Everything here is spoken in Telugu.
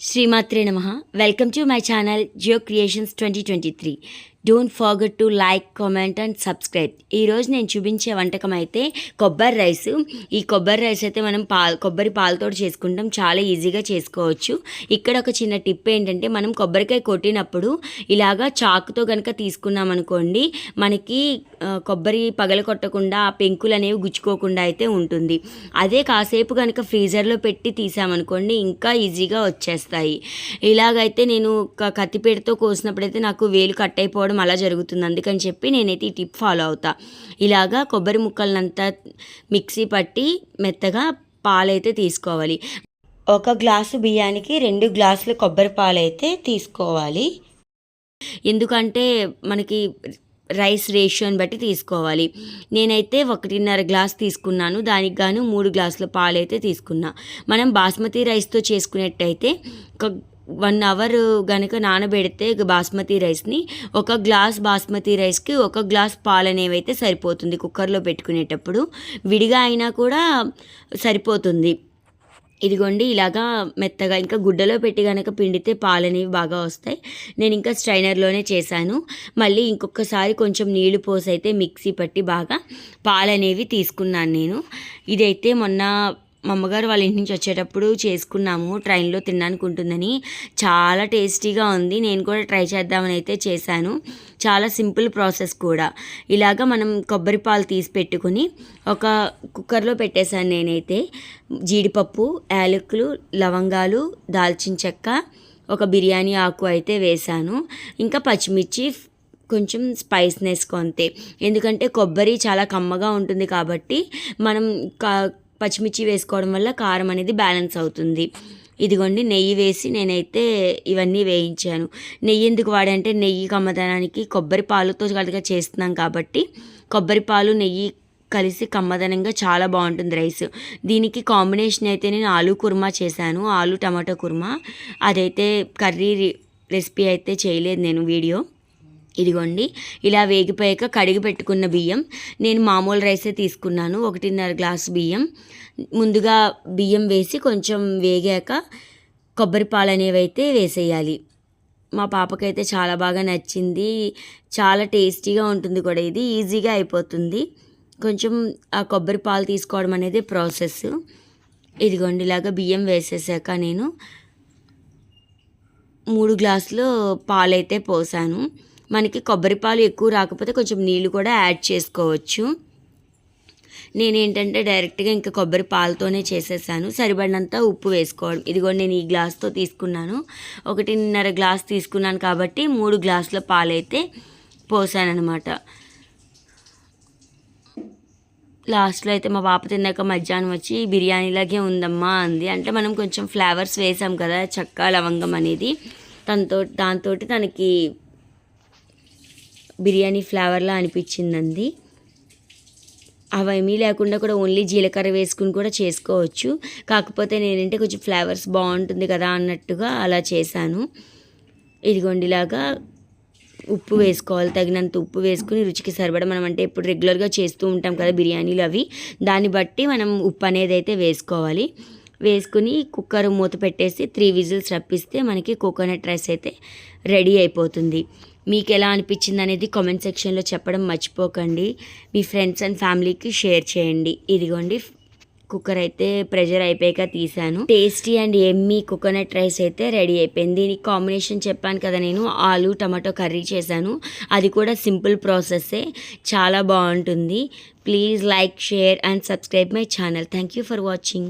శ్రీమాత్రే నమః. Welcome to my channel Jio creations 2023. Don't forget to like, comment and subscribe. ఈరోజు నేను చూపించే వంటకం అయితే కొబ్బరి రైస్. ఈ కొబ్బరి రైస్ అయితే మనం కొబ్బరి పాలతో చేసుకుంటాం, చాలా ఈజీగా చేసుకోవచ్చు. ఇక్కడ ఒక చిన్న టిప్ ఏంటంటే, మనం కొబ్బరికాయ కొట్టినప్పుడు ఇలాగా చాకుతో కనుక తీసుకున్నాం అనుకోండి, మనకి కొబ్బరి పగల కొట్టకుండా ఆ పెంకులు అనేవి గుచ్చుకోకుండా అయితే ఉంటుంది. అదే కాసేపు కనుక ఫ్రీజర్లో పెట్టి తీసామనుకోండి, ఇంకా ఈజీగా వచ్చేస్తాయి. ఇలాగైతే నేను కత్తిపీటతో కోసినప్పుడైతే నాకు వేలు కట్ అయిపోవడం అలా జరుగుతుంది. అందుకని చెప్పి నేనైతే ఈ టిప్ ఫాలో అవుతా. ఇలాగా కొబ్బరి ముక్కలనంతా మిక్సీ పట్టి మెత్తగా పాలైతే తీసుకోవాలి. 1 గ్లాసు బియ్యానికి 2 గ్లాసుల కొబ్బరి పాలైతే తీసుకోవాలి. ఎందుకంటే మనకి రైస్ రేషియోని బట్టి తీసుకోవాలి. నేనైతే 1.5 గ్లాస్ తీసుకున్నాను, దానికి గాను 3 గ్లాసుల పాలు అయితే తీసుకున్నా. మనం బాస్మతి రైస్తో చేసుకునేట్టయితే 1 అవర్ కనుక నానబెడితే బాస్మతి రైస్ని, 1 గ్లాస్ బాస్మతి రైస్కి 1 గ్లాస్ పాలు అనేవి అయితే సరిపోతుంది. కుక్కర్లో పెట్టుకునేటప్పుడు విడిగా అయినా కూడా సరిపోతుంది. ఇదిగోండి, ఇలాగా మెత్తగా ఇంకా గుడ్డలో పెట్టి కనుక పిండితే పాలు అనేవి బాగా వస్తాయి. నేను ఇంకా స్ట్రైనర్లోనే చేశాను. మళ్ళీ ఇంకొకసారి కొంచెం నీళ్లు పోసి అయితే మిక్సీ పట్టి బాగా పాలు అనేవి తీసుకున్నాను నేను. ఇదైతే మొన్న మా అమ్మగారు వాళ్ళ ఇంటి నుంచి వచ్చేటప్పుడు చేసుకున్నాము, ట్రైన్లో తినడానికి ఉంటుందని. చాలా టేస్టీగా ఉంది. నేను కూడా ట్రై చేద్దామని అయితే చేశాను. చాలా సింపుల్ ప్రాసెస్ కూడా. ఇలాగ మనం కొబ్బరి పాలు తీసి పెట్టుకుని ఒక కుక్కర్లో పెట్టేశాను నేనైతే. జీడిపప్పు, యాలకులు, లవంగాలు, దాల్చిన చెక్క, ఒక బిర్యానీ ఆకు అయితే వేశాను. ఇంకా పచ్చిమిర్చి, కొంచెం స్పైస్నెస్ కొంతే. ఎందుకంటే కొబ్బరి చాలా కమ్మగా ఉంటుంది కాబట్టి మనం పచ్చిమిర్చి వేసుకోవడం వల్ల కారం అనేది బ్యాలెన్స్ అవుతుంది. ఇదిగోండి, నెయ్యి వేసి నేనైతే ఇవన్నీ వేయించాను. నెయ్యి ఎందుకు వాడంటే, నెయ్యి కమ్మదనానికి కొబ్బరి పాలుతో కలిగా చేస్తున్నాం కాబట్టి కొబ్బరి పాలు నెయ్యి కలిసి కమ్మదనంగా చాలా బాగుంటుంది రైస్. దీనికి కాంబినేషన్ అయితే నేను ఆలూ కుర్మా చేశాను, ఆలూ టమాటో కుర్మా. అదైతే కర్రీ రెసిపీ అయితే చేయలేదు నేను వీడియో. ఇదిగోండి, ఇలా వేగిపోయాక కడిగి పెట్టుకున్న బియ్యం, నేను మామూలు రైసే తీసుకున్నాను. 1.5 గ్లాసు బియ్యం. ముందుగా బియ్యం వేసి కొంచెం వేగాక కొబ్బరి పాలు అనేవి అయితే వేసేయాలి. మా పాపకైతే చాలా బాగా నచ్చింది. చాలా టేస్టీగా ఉంటుంది కూడా. ఇది ఈజీగా అయిపోతుంది. కొంచెం ఆ కొబ్బరి పాలు తీసుకోవడం అనేది ప్రాసెస్. ఇదిగోండి, ఇలాగా బియ్యం వేసేసాక నేను 3 గ్లాసులు పాలైతే పోసాను. మనకి కొబ్బరి పాలు ఎక్కువ రాకపోతే కొంచెం నీళ్ళు కూడా యాడ్ చేసుకోవచ్చు. నేనేంటంటే డైరెక్ట్గా ఇంకా కొబ్బరి పాలతోనే చేసేసాను. సరిపడినంత ఉప్పు వేసుకోవడం. ఇదిగోండి, నేను ఈ గ్లాస్తో తీసుకున్నాను. 1.5 గ్లాస్ తీసుకున్నాను కాబట్టి 3 గ్లాసుల పాలైతే పోసానమాట. లాస్ట్లో అయితే మా పాప తిన్నాక మధ్యాహ్నం వచ్చి బిర్యానీలాగే ఉందమ్మా అంది. అంటే మనం కొంచెం ఫ్లేవర్స్ వేసాం కదా, చెక్క, లవంగం అనేది. దాంతో తనకి బిర్యానీ ఫ్లేవర్లా అనిపించిందండి. అవేమీ లేకుండా కూడా ఓన్లీ జీలకర్ర వేసుకుని కూడా చేసుకోవచ్చు. కాకపోతే నేనంటే కొంచెం ఫ్లేవర్స్ బాగుంటుంది కదా అన్నట్టుగా అలా చేశాను. ఇదిగోండి, ఇలాగా ఉప్పు వేసుకోవాలి. తగినంత ఉప్పు వేసుకుని రుచికి సరిపడా, మనం అంటే ఇప్పుడు రెగ్యులర్గా చేస్తూ ఉంటాం కదా బిర్యానీలు అవి, దాన్ని బట్టి మనం ఉప్పు అనేది అయితే వేసుకోవాలి. వేసుకుని కుక్కర్ మూత పెట్టేసి 3 విజిల్స్ రప్పిస్తే మనకి కోకోనట్ రైస్ అయితే రెడీ అయిపోతుంది. మీకు ఎలా అనిపించింది అనేది కామెంట్ సెక్షన్లో చెప్పడం మర్చిపోకండి. మీ ఫ్రెండ్స్ అండ్ ఫ్యామిలీకి షేర్ చేయండి. ఇదిగోండి, కుక్కర్ అయితే ప్రెషర్ అయిపోయాక తీసాను. Tasty and Emmy coconut rice అయితే రెడీ అయిపోయింది. దీనికి కాంబినేషన్ చెప్పాను కదా, నేను ఆలూ టమాటో కర్రీ చేశాను. అది కూడా సింపుల్ ప్రాసెస్సే, చాలా బాగుంటుంది. Please like, share and subscribe my channel. Thank you for watching.